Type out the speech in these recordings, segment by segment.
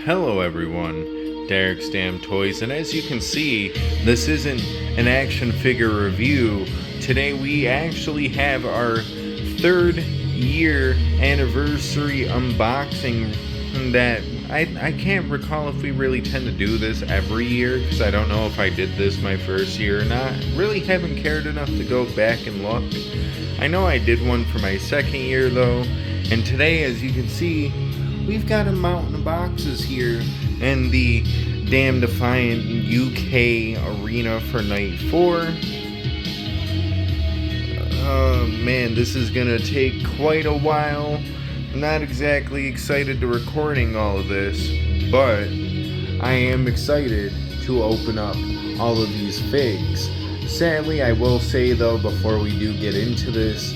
Hello everyone, Derek's Damn Toys, and as you can see, this isn't an action figure review. Today we actually have our 3rd year anniversary unboxing that I can't recall if we really tend to do this every year, because I don't know if I did this my first year or not. Really haven't cared enough to go back and look. I know I did one for my 2nd year though, and today, as you can see, we've got a mountain of boxes here and the Damn Defiant UK Arena for Night 4. Oh man, this is gonna take quite a while. I'm not exactly excited to recording all of this, but I am excited to open up all of these figs. Sadly, I will say though, before we do get into this,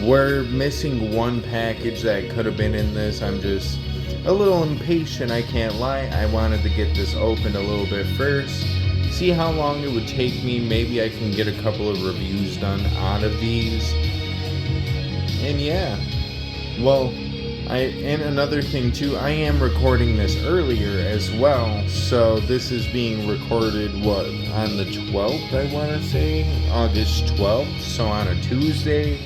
we're missing one package that could have been in this. I'm just a little impatient, I can't lie. I wanted to get this opened a little bit first, see how long it would take me. Maybe I can get a couple of reviews done out of these. And yeah, well, and another thing too, I am recording this earlier as well, so this is being recorded on the 12th, I want to say, August 12th, so on a Tuesday.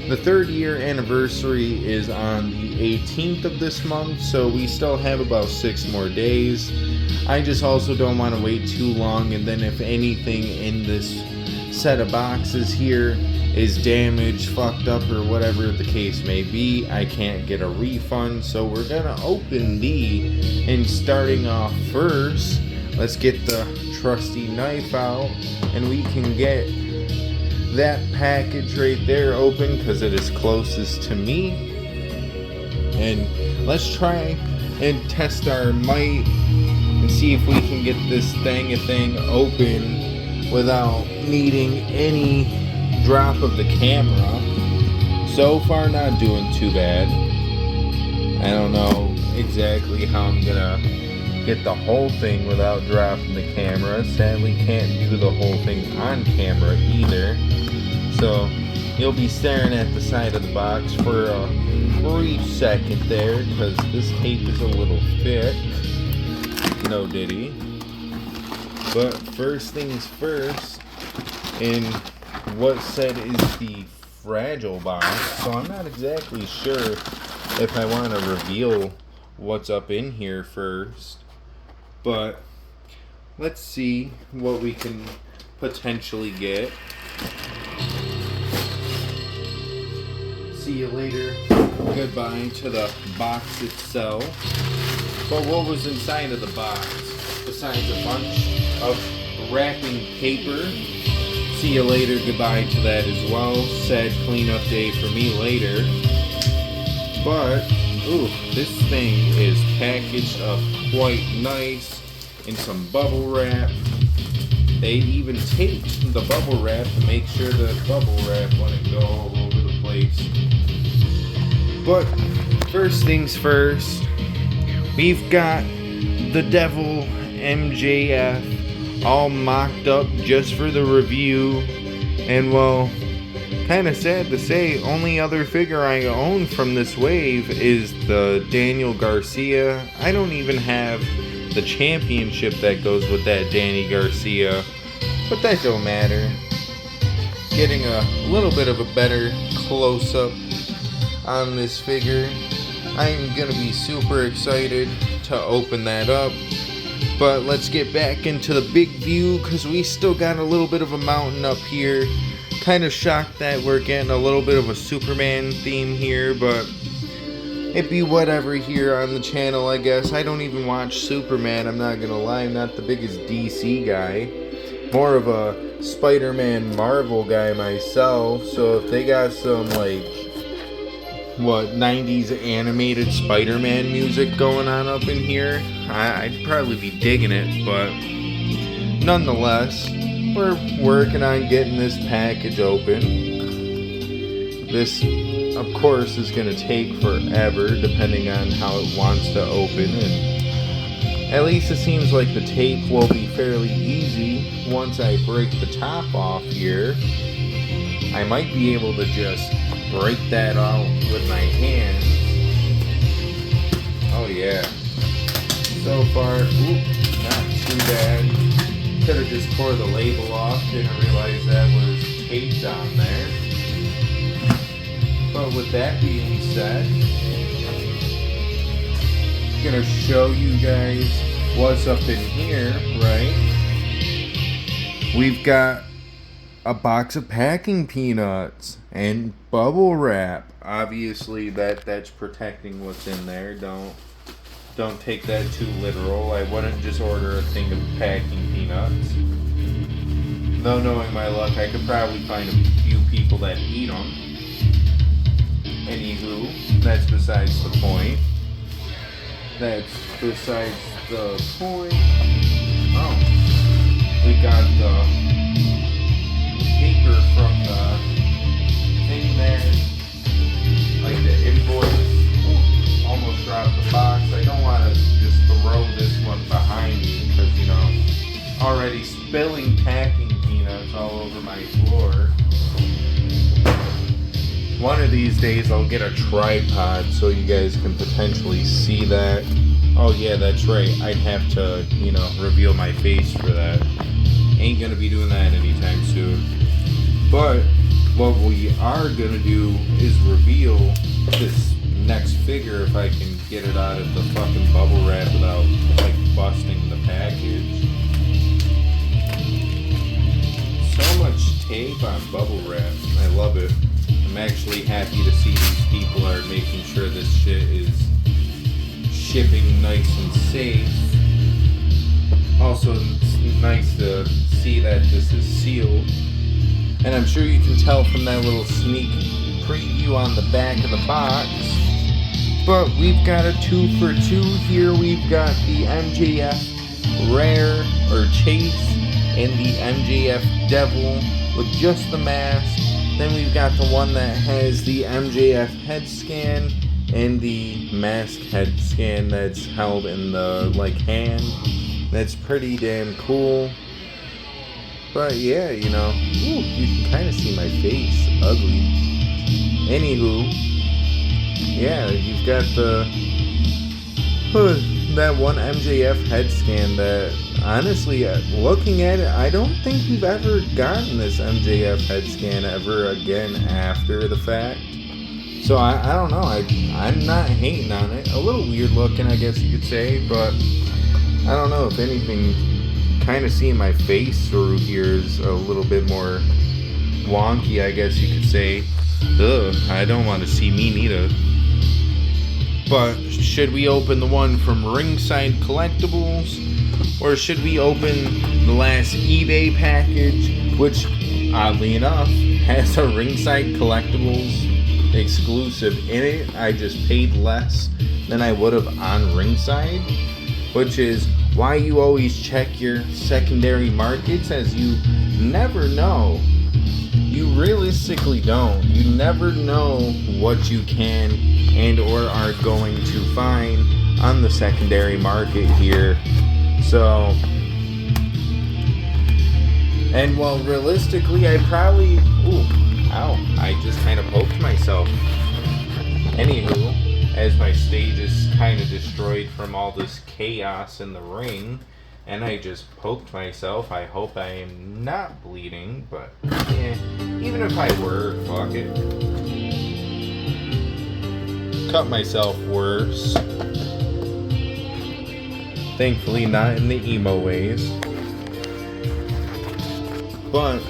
The 3rd year anniversary is on the 18th of this month, so we still have about 6 more days. I just also don't want to wait too long, and then if anything in this set of boxes here is damaged, fucked up, or whatever the case may be, I can't get a refund. So we're gonna open the, and starting off first, let's get the trusty knife out, and we can get that package right there open because it is closest to me. And let's try and test our might and see if we can get this thing open without needing any drop of the camera. So far not doing too bad. I don't know exactly how I'm gonna get the whole thing without dropping the camera. Sadly can't do the whole thing on camera either. So you'll be staring at the side of the box for a brief second there because this tape is a little thick. No diddy. But first things first, in what said is the fragile box, so I'm not exactly sure if I want to reveal what's up in here first, but let's see what we can potentially get. See you later. Goodbye to the box itself. But what was inside of the box besides a bunch of wrapping paper? See you later, goodbye to that as well. Sad cleanup day for me later. But, ooh, this thing is packaged up quite nice in some bubble wrap. They even taped the bubble wrap to make sure the bubble wrap wouldn't go all over the place. But, first things first, we've got the Devil MJF all mocked up just for the review, and well, kind of sad to say, only other figure I own from this wave is the Daniel Garcia. I don't even have the championship that goes with that Danny Garcia, but that don't matter. Getting a little bit of a better close-up on this figure. I'm gonna be super excited to open that up. But let's get back into the big view because we still got a little bit of a mountain up here. Kind of shocked that we're getting a little bit of a Superman theme here, but it be whatever here on the channel, I guess. I don't even watch Superman, I'm not gonna lie. I'm not the biggest DC guy. More of a Spider-Man Marvel guy myself. So if they got some like 90s animated Spider-Man music going on up in here, I'd probably be digging it. But nonetheless, we're working on getting this package open. This, of course, is going to take forever depending on how it wants to open, and at least it seems like the tape will be fairly easy once I break the top off here. I might be able to just break that out with my hand. Oh yeah. So far, not too bad. Could have just tore the label off. Didn't realize that was taped on there. But with that being said, I'm gonna show you guys what's up in here, right? We've got a box of packing peanuts and bubble wrap. Obviously that's protecting what's in there. Don't take that too literal. I wouldn't just order a thing of packing peanuts. Though knowing my luck, I could probably find a few people that eat them. Anywho, that's besides the point. That's besides the point. Oh, we got the paper from the thing there, like the invoice. Almost dropped the box. I don't want to just throw this one behind me because, you know, already spilling packing peanuts all over my floor. One of these days I'll get a tripod so you guys can potentially see that. Oh yeah, that's right. I'd have to, you know, reveal my face for that. Ain't gonna be doing that anytime soon. But what we are gonna do is reveal this next figure if I can get it out of the fucking bubble wrap without like busting the package. So much tape on bubble wrap. I love it. I'm actually happy to see these people are making sure this shit is shipping nice and safe. Also, it's nice to see that this is sealed. And I'm sure you can tell from that little sneak preview on the back of the box. But we've got a 2 for 2 here. We've got the MJF Rare or Chase and the MJF Devil with just the mask. Then we've got the one that has the MJF head scan and the mask head scan that's held in the like hand. That's pretty damn cool. But yeah, you know, you can kind of see my face. Ugly. Anywho, yeah, you've got that one MJF head scan that, honestly, looking at it, I don't think we've ever gotten this MJF head scan ever again after the fact. So I don't know, I'm not hating on it. A little weird looking, I guess you could say, but I don't know, if anything, kind of seeing my face through here is a little bit more wonky, I guess you could say. Ugh, I don't want to see me neither. But should we open the one from Ringside Collectibles, or should we open the last eBay package, which oddly enough has a Ringside Collectibles exclusive in it? I just paid less than I would have on Ringside, which is why you always check your secondary markets, as you never know. You realistically don't. You never know what you can and or are going to find on the secondary market here. So, and well, realistically, I probably, I just kind of poked myself. Anywho, as my stage is kind of destroyed from all this chaos in the ring, and I just poked myself. I hope I am not bleeding, but even if I were, fuck it. Cut myself worse. Thankfully not in the emo ways. But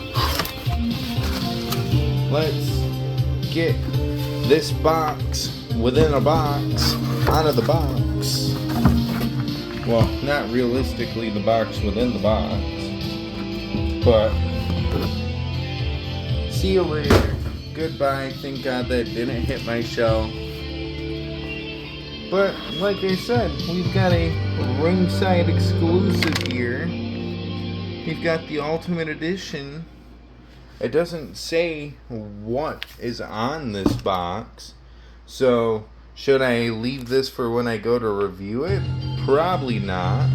let's get this box within a box out of the box. Well, not realistically the box within the box. But see you later. Goodbye. Thank God that didn't hit my shell. But like I said, we've got a Ringside exclusive here. We've got the Ultimate Edition. It doesn't say what is on this box. So, should I leave this for when I go to review it? Probably not.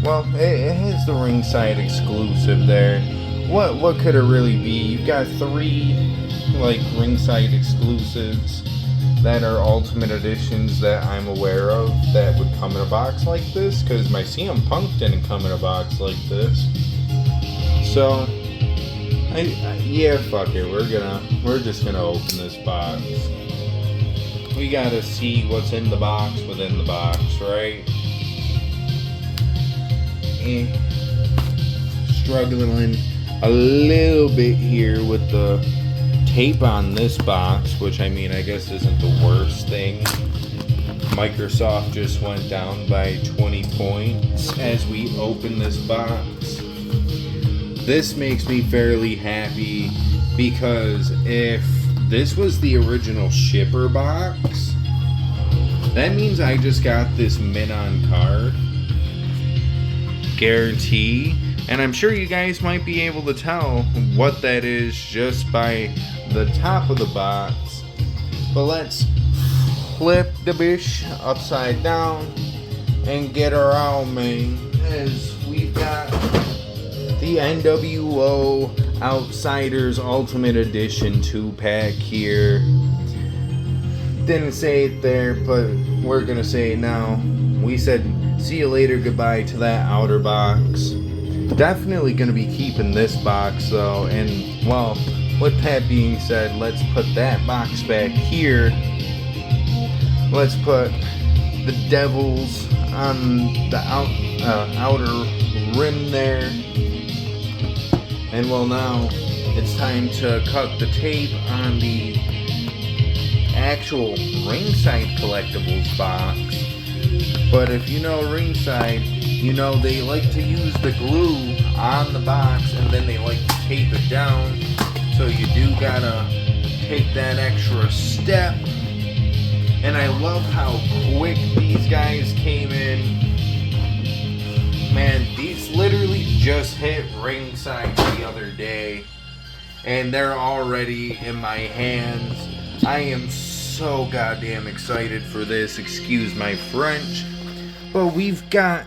Well, it has the Ringside exclusive there. What could it really be? You've got 3 like Ringside exclusives. that are Ultimate Editions that I'm aware of that would come in a box like this, because my CM Punk didn't come in a box like this. So, yeah, fuck it. We're just gonna open this box. We gotta see what's in the box within the box, right? Struggling a little bit here with the tape on this box, which I mean, I guess isn't the worst thing. Microsoft just went down by 20 points as we open this box. This makes me fairly happy because if this was the original shipper box, that means I just got this mint-on card. Guarantee. And I'm sure you guys might be able to tell what that is just by the top of the box. But let's flip the bish upside down and get her out, man. As we've got the NWO Outsiders Ultimate Edition 2-pack here. Didn't say it there, but we're gonna say it now. We said see you later, goodbye to that outer box. Definitely gonna be keeping this box though, and well, with that being said, let's put that box back here. Let's put the Devils on the outer rim there. And well, now it's time to cut the tape on the actual Ringside Collectibles box. But if you know Ringside, you know they like to use the glue on the box and then they like to tape it down. So you do gotta take that extra step. And I love how quick these guys came in. Man, these literally just hit Ringside the other day, and they're already in my hands. I am so goddamn excited for this, excuse my French. But we've got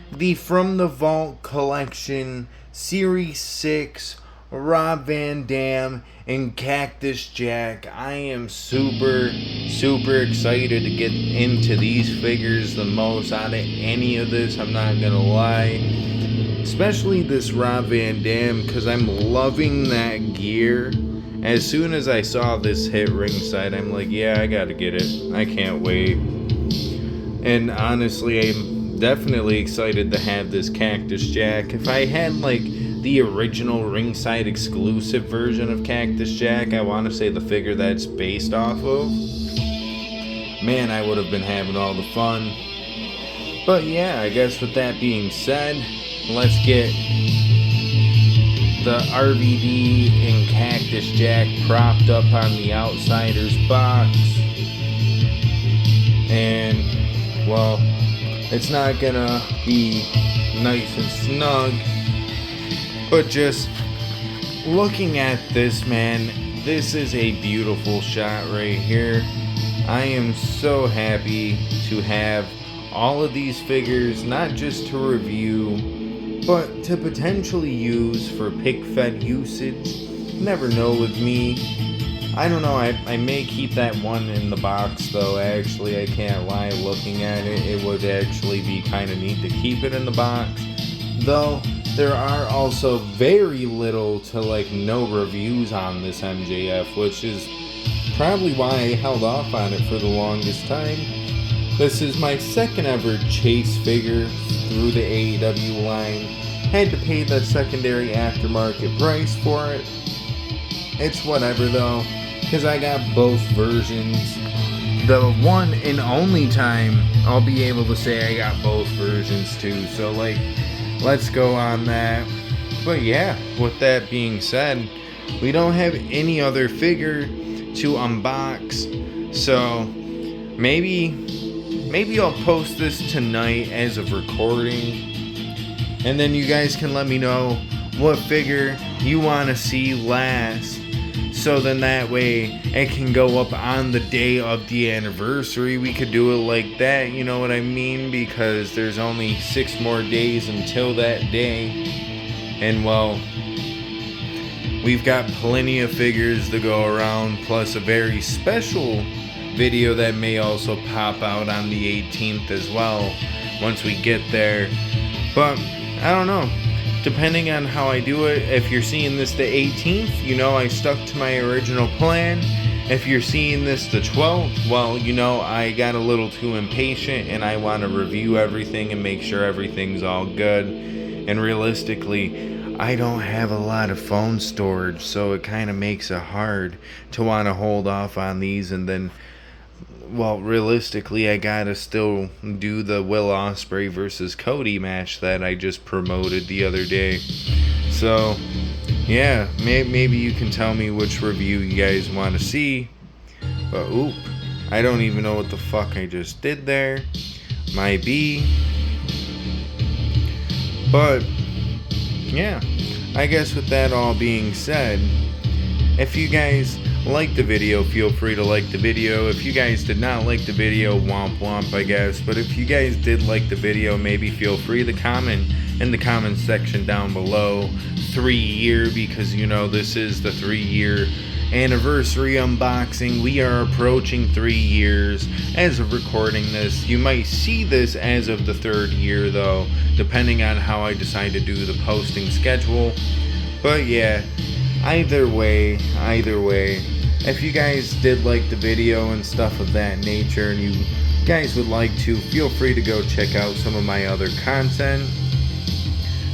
the From the Vault Collection Series 6 Rob Van Dam and Cactus Jack. I am super excited to get into these figures the most out of any of this, I'm not gonna lie. Especially this Rob Van Dam, because I'm loving that gear. As soon as I saw this hit Ringside, I'm like, yeah, I gotta get it. I can't wait. And honestly, I'm definitely excited to have this Cactus Jack. If I had like the original Ringside exclusive version of Cactus Jack, I want to say the figure that's based off of, man, I would have been having all the fun. But yeah, I guess with that being said, let's get the RVD and Cactus Jack propped up on the Outsiders box. And well, it's not gonna be nice and snug, but just looking at this, man, this is a beautiful shot right here. I am so happy to have all of these figures, not just to review, but to potentially use for pick-fed usage. Never know with me. I don't know, I may keep that one in the box though, actually, I can't lie, looking at it, it would actually be kind of neat to keep it in the box. Though, there are also very little to like no reviews on this MJF, which is probably why I held off on it for the longest time. This is my second ever Chase figure through the AEW line. Had to pay the secondary aftermarket price for it. It's whatever though, because I got both versions. The one and only time I'll be able to say I got both versions too, so like, let's go on that. But yeah, with that being said, we don't have any other figure to unbox, so maybe I'll post this tonight as of recording, and then you guys can let me know what figure you want to see last, so then that way it can go up on the day of the anniversary. We could do it like that, you know what I mean, because there's only 6 more days until that day, and well, we've got plenty of figures to go around, plus a very special video that may also pop out on the 18th as well once we get there. But I don't know, depending on how I do it. If you're seeing this the 18th, you know I stuck to my original plan. If you're seeing this the 12th, well, you know I got a little too impatient and I want to review everything and make sure everything's all good. And realistically, I don't have a lot of phone storage, so it kind of makes it hard to want to hold off on these. And then, well, realistically, I gotta still do the Will Ospreay versus Cody match that I just promoted the other day. So, yeah, maybe you can tell me which review you guys want to see. But, oop, I don't even know what the fuck I just did there. Might be. But, yeah, I guess with that all being said, if you guys like the video, feel free to like the video. If you guys did not like the video, womp womp, I guess. But if you guys did like the video, maybe feel free to comment in the comment section down below 3-year, because you know this is the 3-year anniversary unboxing. We are approaching 3 years as of recording this. You might see this as of the 3rd year though, depending on how I decide to do the posting schedule. But yeah, either way, if you guys did like the video and stuff of that nature and you guys would like to, feel free to go check out some of my other content.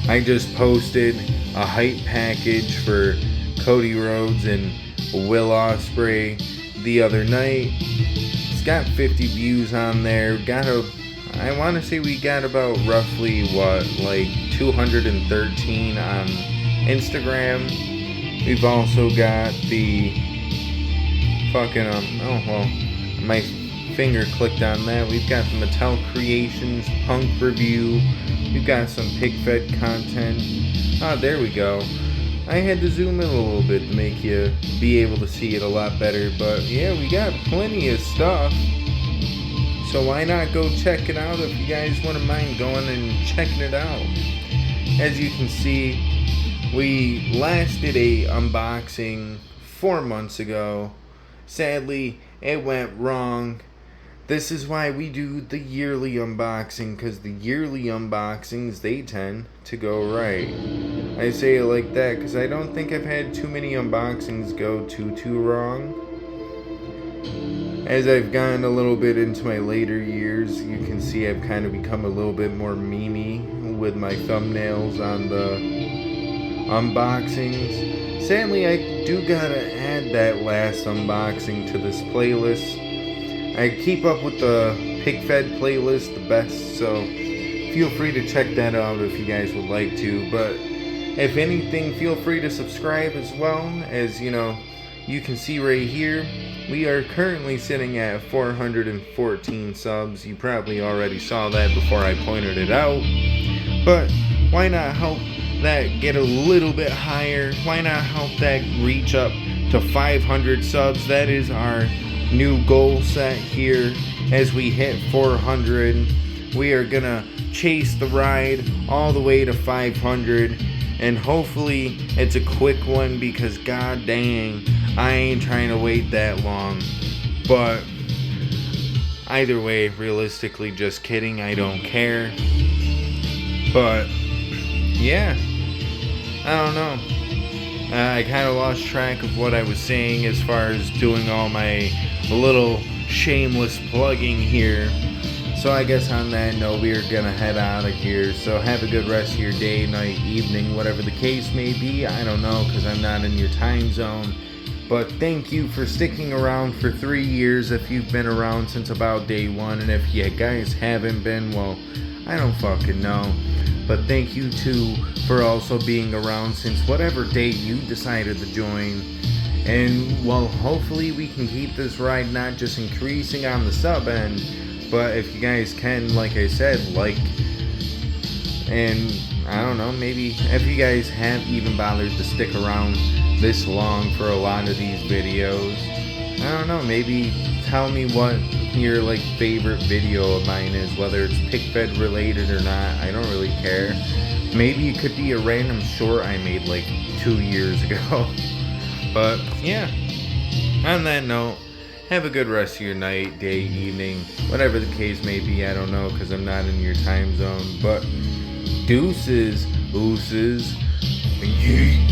I just posted a hype package for Cody Rhodes and Will Ospreay the other night. It's got 50 views on there. I want to say we got about roughly like 213 on Instagram. We've also got the fucking oh well, my finger clicked on that. We've got the Mattel Creations Punk review. We've got some pig-fed content. Ah, there we go. I had to zoom in a little bit to make you be able to see it a lot better. But yeah, we got plenty of stuff. So why not go check it out if you guys wouldn't mind going and checking it out. As you can see, we last did a unboxing 4 months ago. Sadly, it went wrong. This is why we do the yearly unboxing, because the yearly unboxings, they tend to go right. I say it like that because I don't think I've had too many unboxings go too wrong. As I've gotten a little bit into my later years, you can see I've kind of become a little bit more memey with my thumbnails on the unboxings. Sadly, I do gotta add that last unboxing to this playlist. I keep up with the pig-fed playlist the best, so feel free to check that out if you guys would like to. But if anything, feel free to subscribe as well. As you know, you can see right here, we are currently sitting at 414 subs. You probably already saw that before I pointed it out. But why not help that get a little bit higher? Why not help that reach up to 500 subs? That is our new goal set here. As we hit 400, we are gonna chase the ride all the way to 500, and hopefully it's a quick one, because god dang, I ain't trying to wait that long. But either way, realistically, just kidding, I don't care. But yeah, I don't know, I kind of lost track of what I was saying as far as doing all my little shameless plugging here. So I guess on that note, we are gonna head out of here. So have a good rest of your day, night, evening, whatever the case may be. I don't know, because I'm not in your time zone. But thank you for sticking around for 3 years if you've been around since about day one. And if you guys haven't been, well, I don't fucking know. But thank you too for also being around since whatever date you decided to join. And well, hopefully we can keep this ride not just increasing on the sub end, but if you guys can, like I said, like, and I don't know, maybe if you guys have even bothered to stick around this long for a lot of these videos, I don't know, maybe tell me what your like favorite video of mine is, whether it's pig-fed related or not. I don't really care. Maybe it could be a random short I made like 2 years ago. But yeah, on that note, Have a good rest of your night, day, evening, whatever the case may be. I don't know, because I'm not in your time zone. But deuces, ooses, yeet.